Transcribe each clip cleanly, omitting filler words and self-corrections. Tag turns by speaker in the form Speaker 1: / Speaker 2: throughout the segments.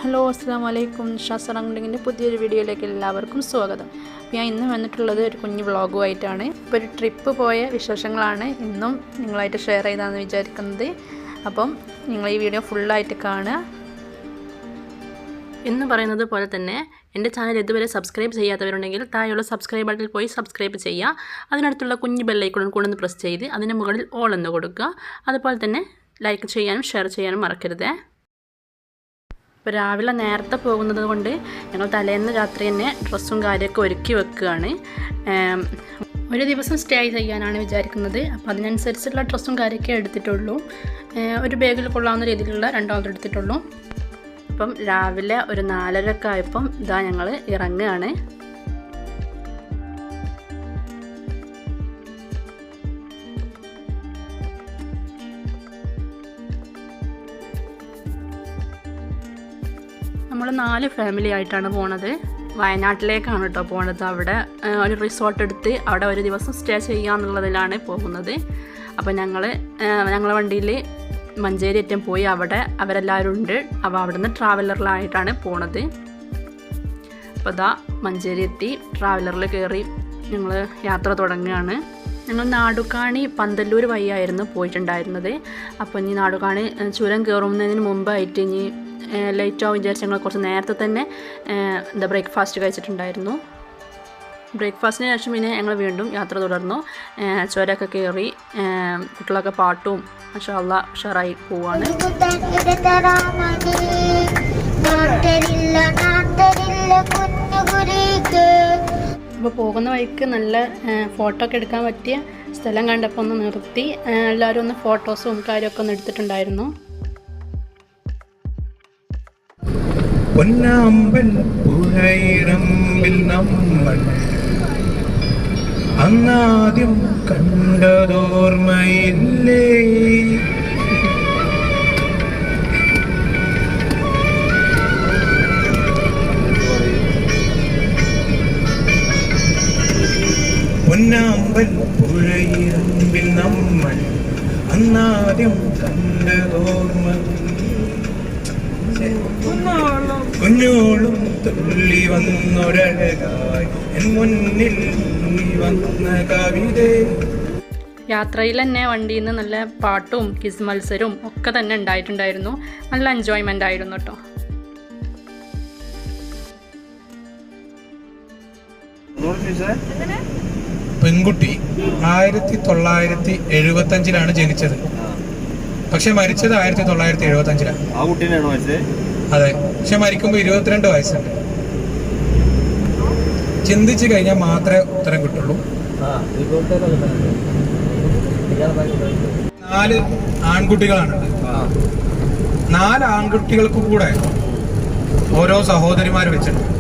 Speaker 1: Hello അസ്സലാമു അലൈക്കും. ഷാസറങ്ങിൻ്റെ പുതിയൊരു വീഡിയോയിലേക്ക് എല്ലാവർക്കും സ്വാഗതം. ഞാൻ ഇന്ന് വന്നിട്ടുള്ളത് ഒരു കുഞ്ഞു വ്ളോഗുമായിട്ടാണ്. ഇപ്പോൾ ഒരു ട്രിപ്പ് പോയ വിശേഷങ്ങളാണ് ഇന്നും നിങ്ങളായിട്ട് ഷെയർ ചെയ്താണെന്ന് വിചാരിക്കുന്നത്. അപ്പം നിങ്ങൾ ഈ വീഡിയോ ഫുള്ളായിട്ട് കാണുക. എന്ന് പറയുന്നത് പോലെ തന്നെ എൻ്റെ ചാനൽ ഇതുവരെ സബ്സ്ക്രൈബ് ചെയ്യാത്തവരുണ്ടെങ്കിൽ താഴെയുള്ള സബ്സ്ക്രൈബ് ബട്ടണിൽ പോയി സബ്സ്ക്രൈബ് ചെയ്യുക. അതിനടുത്തുള്ള കുഞ്ഞു ബെല്ലൈക്കൺ കൊണ്ടൊന്ന് പ്രസ് ചെയ്ത് അതിന് മുകളിൽ ഓൾ എന്ന് കൊടുക്കുക. അതുപോലെ തന്നെ ലൈക്ക് ചെയ്യാനും ഷെയർ ചെയ്യാനും മറക്കരുത്. ഇപ്പോൾ രാവിലെ നേരത്തെ പോകുന്നത് കൊണ്ട് ഞങ്ങൾ തലേന്ന് രാത്രി തന്നെ ഡ്രസ്സും കാര്യമൊക്കെ ഒരുക്കി വെക്കുകയാണ്. ഒരു ദിവസം സ്റ്റേ ചെയ്യാനാണ് വിചാരിക്കുന്നത്. അപ്പോൾ അതിനനുസരിച്ചുള്ള ഡ്രസ്സും കാര്യമൊക്കെ എടുത്തിട്ടുള്ളൂ. ഒരു ബാഗിൽ കൊള്ളാവുന്ന രീതിയിലുള്ള രണ്ടാമത് എടുത്തിട്ടുള്ളൂ. അപ്പം രാവിലെ ഒരു 4:30 ആയപ്പം ഇതാ ഞങ്ങൾ ഇറങ്ങുകയാണ്. നമ്മൾ 4 ഫാമിലി ആയിട്ടാണ് പോണത്. വയനാട്ടിലേക്കാണ് കേട്ടോ പോണത്. അവിടെ ഒരു റിസോർട്ട് എടുത്ത് അവിടെ ഒരു ദിവസം സ്റ്റേ ചെയ്യാന്നുള്ളതിലാണ് പോകുന്നത്. അപ്പോൾ ഞങ്ങളെ വണ്ടിയിൽ മഞ്ചേരി അറ്റം പോയി അവിടെ അവരെല്ലാവരും ഉണ്ട്. അപ്പോൾ അവിടെ നിന്ന് ട്രാവലറിലായിട്ടാണ് പോണത്. അപ്പോൾ ഇതാ മഞ്ചേരി എത്തി ട്രാവലറിൽ കയറി ഞങ്ങൾ യാത്ര തുടങ്ങുകയാണ്. ഞങ്ങൾ നാടുകാണി പന്തല്ലൂർ വഴിയായിരുന്നു പോയിട്ടുണ്ടായിരുന്നത്. അപ്പോൾ ഇനി നാടുകാണി ചുരം കയറുന്നതിന് മുമ്പായിട്ട് ഇനി ലേറ്റ് ആവും വിചാരിച്ച് ഞങ്ങൾ കുറച്ച് നേരത്തെ തന്നെ ബ്രേക്ക്ഫാസ്റ്റ് കഴിച്ചിട്ടുണ്ടായിരുന്നു. ബ്രേക്ക്ഫാസ്റ്റിന് ശേഷം പിന്നെ ഞങ്ങൾ വീണ്ടും യാത്ര തുടർന്നു. ചുരമൊക്കെ കയറി കുട്ടികളൊക്കെ പാട്ടും മാഷാ അല്ലാഹ് ഉഷാറായി പോവാണ്. അപ്പോൾ പോകുന്ന വഴിക്ക് നല്ല ഫോട്ടോ ഒക്കെ എടുക്കാൻ പറ്റിയ സ്ഥലം കണ്ടപ്പോൾ ഒന്ന് നിർത്തി എല്ലാവരും ഒന്ന് ഫോട്ടോസും കാര്യമൊക്കെ ഒന്ന് എടുത്തിട്ടുണ്ടായിരുന്നു.
Speaker 2: പൊന്നാമ്പൽ പുഴയിറമ്പിൽ നമ്മൾ അന്നാദ്യം കണ്ടതോർമ്മയില്ലേ? പൊന്നാമ്പൽ പുഴയിറമ്പിൽ നമ്മൾ അന്നാദ്യം കണ്ടതോർമ്മയില്ലേ? കുഞ്ഞോളും തുള്ളി വന്നൊരഴകായി എൻ മുന്നിൽ വന്ന കവിതേ.
Speaker 1: യാത്രയിൽ തന്നെ വണ്ടിയിൽ നിന്ന് നല്ല പാട്ടും ക്വിസ് മത്സരവും ഒക്കെ തന്നെ ഉണ്ടായിട്ടുണ്ടായിരുന്നു. നല്ല എൻജോയ്മെൻ്റ് ആയിരുന്നു കേട്ടോ.
Speaker 2: പെൺകുട്ടി 1975 ജനിച്ചത്. പക്ഷെ മരിച്ചത് 1975. അതെ, പക്ഷെ മരിക്കുമ്പോൾ 22 വയസ്സുണ്ട്. ചിന്തിച്ചു കഴിഞ്ഞാൽ മാത്രമേ ഉത്തരം കിട്ടുള്ളൂ. 4 ആൺകുട്ടികളാണുള്ളത്. 4 ആൺകുട്ടികൾക്ക് കൂടെ ഓരോ സഹോദരിമാർ വെച്ചിട്ടുണ്ട്.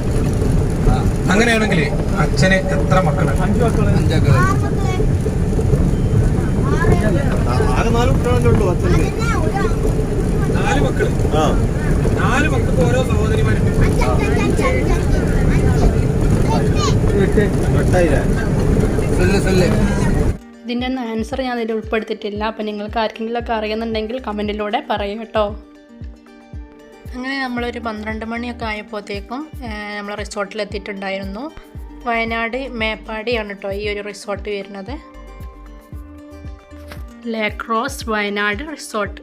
Speaker 2: അങ്ങനെയാണെങ്കിൽ അച്ഛന് എത്ര മക്കളാണ്? 5 മക്കള്. 4 മക്കൾക്ക് ഓരോ സഹോദരിമാരുണ്ട്.
Speaker 1: ഇതിൻ്റെ ഒന്നും ആൻസർ ഞാൻ അതിൽ ഉൾപ്പെടുത്തിയിട്ടില്ല. അപ്പം നിങ്ങൾക്ക് ആർക്കെങ്കിലുമൊക്കെ അറിയുന്നുണ്ടെങ്കിൽ കമൻറ്റിലൂടെ പറയാം കേട്ടോ. അങ്ങനെ നമ്മളൊരു 12 മണിയൊക്കെ ആയപ്പോഴത്തേക്കും നമ്മൾ റിസോർട്ടിലെത്തിയിട്ടുണ്ടായിരുന്നു. വയനാട് മേപ്പാടിയാണ് കേട്ടോ ഈ ഒരു റിസോർട്ട് വരുന്നത്. Lake rose Wayanad resort.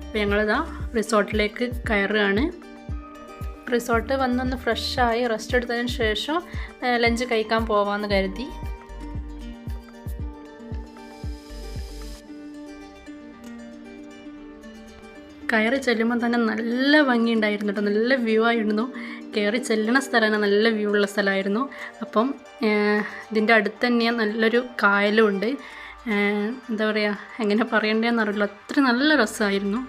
Speaker 1: അപ്പോൾ ഞങ്ങളിതാ റിസോർട്ടിലേക്ക് കയറുകയാണ്. റിസോർട്ട് വന്നൊന്ന് ഫ്രഷായി റെസ്റ്റ് എടുത്തതിന് ശേഷം ലഞ്ച് കഴിക്കാൻ പോവാമെന്ന് കരുതി. കയറി ചെല്ലുമ്പോൾ തന്നെ നല്ല ഭംഗിയുണ്ടായിരുന്നു കേട്ടോ. നല്ല വ്യൂ ആയിരുന്നു. കയറി ചെല്ലണ സ്ഥലമാണ് നല്ല വ്യൂ ഉള്ള സ്ഥലമായിരുന്നു. അപ്പം ഇതിൻ്റെ അടുത്ത് തന്നെ നല്ലൊരു കായലും ഉണ്ട്. എന്താ പറയുക, എങ്ങനെ പറയണ്ടേന്ന് അറിയില്ല, അത്ര നല്ല രസമായിരുന്നു.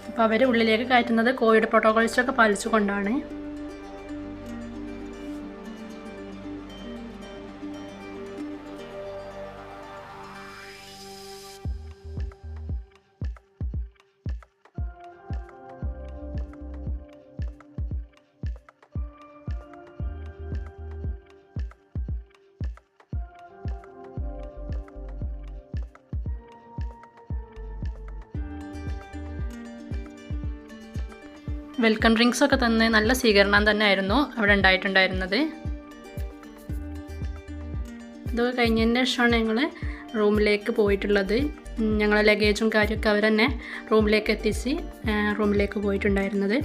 Speaker 1: അപ്പോൾ അവർ ഉള്ളിലേക്ക് കയറ്റുന്നത് കോവിഡ് പ്രോട്ടോകോൾസൊക്കെ പാലിച്ചുകൊണ്ടാണ്. വെൽക്കം ഡ്രിങ്ക്സ് ഒക്കെ തന്ന് നല്ല സ്വീകരണം തന്നെ ആയിരുന്നു അവിടെ ഉണ്ടായിട്ടുണ്ടായിരുന്നത്. ഇതൊക്കെ കഴിഞ്ഞതിന് ശേഷമാണ് ഞങ്ങൾ റൂമിലേക്ക് പോയിട്ടുള്ളത്. ഞങ്ങളെ ലഗേജും കാര്യമൊക്കെ അവർ തന്നെ റൂമിലേക്ക് എത്തിച്ച് റൂമിലേക്ക് പോയിട്ടുണ്ടായിരുന്നത്.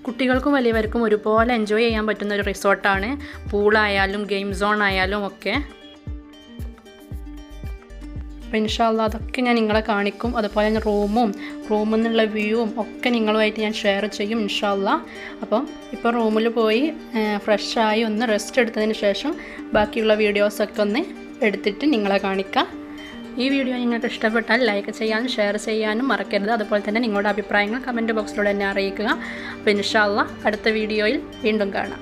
Speaker 1: കുട്ടികൾക്കും വലിയവർക്കും ഒരുപോലെ എൻജോയ് ചെയ്യാൻ പറ്റുന്ന ഒരു റിസോർട്ടാണ്. പൂളായാലും ഗെയിം സോൺ ആയാലും ഒക്കെ. അപ്പോൾ ഇൻഷാ അല്ലാഹ് അതൊക്കെ ഞാൻ നിങ്ങളെ കാണിക്കും. അതുപോലെ തന്നെ റൂമിൽ നിന്നുള്ള വ്യൂവും ഒക്കെ നിങ്ങളുമായിട്ട് ഞാൻ ഷെയർ ചെയ്യും ഇൻഷാ അല്ലാഹ്. അപ്പം ഇപ്പോൾ റൂമിൽ പോയി ഫ്രഷായി ഒന്ന് റെസ്റ്റ് എടുത്തതിന് ശേഷം ബാക്കിയുള്ള വീഡിയോസൊക്കെ ഒന്ന് എടുത്തിട്ട് നിങ്ങളെ കാണിക്കാം. ഈ വീഡിയോ നിങ്ങൾക്ക് ഇഷ്ടപ്പെട്ടാൽ ലൈക്ക് ചെയ്യാനും ഷെയർ ചെയ്യാനും മറക്കരുത്. അതുപോലെ തന്നെ നിങ്ങളുടെ അഭിപ്രായങ്ങൾ കമൻറ്റ് ബോക്സിലൂടെ എന്നെ അറിയിക്കുക. അപ്പോൾ ഇൻഷാ അല്ലാഹ് അടുത്ത വീഡിയോയിൽ വീണ്ടും കാണാം.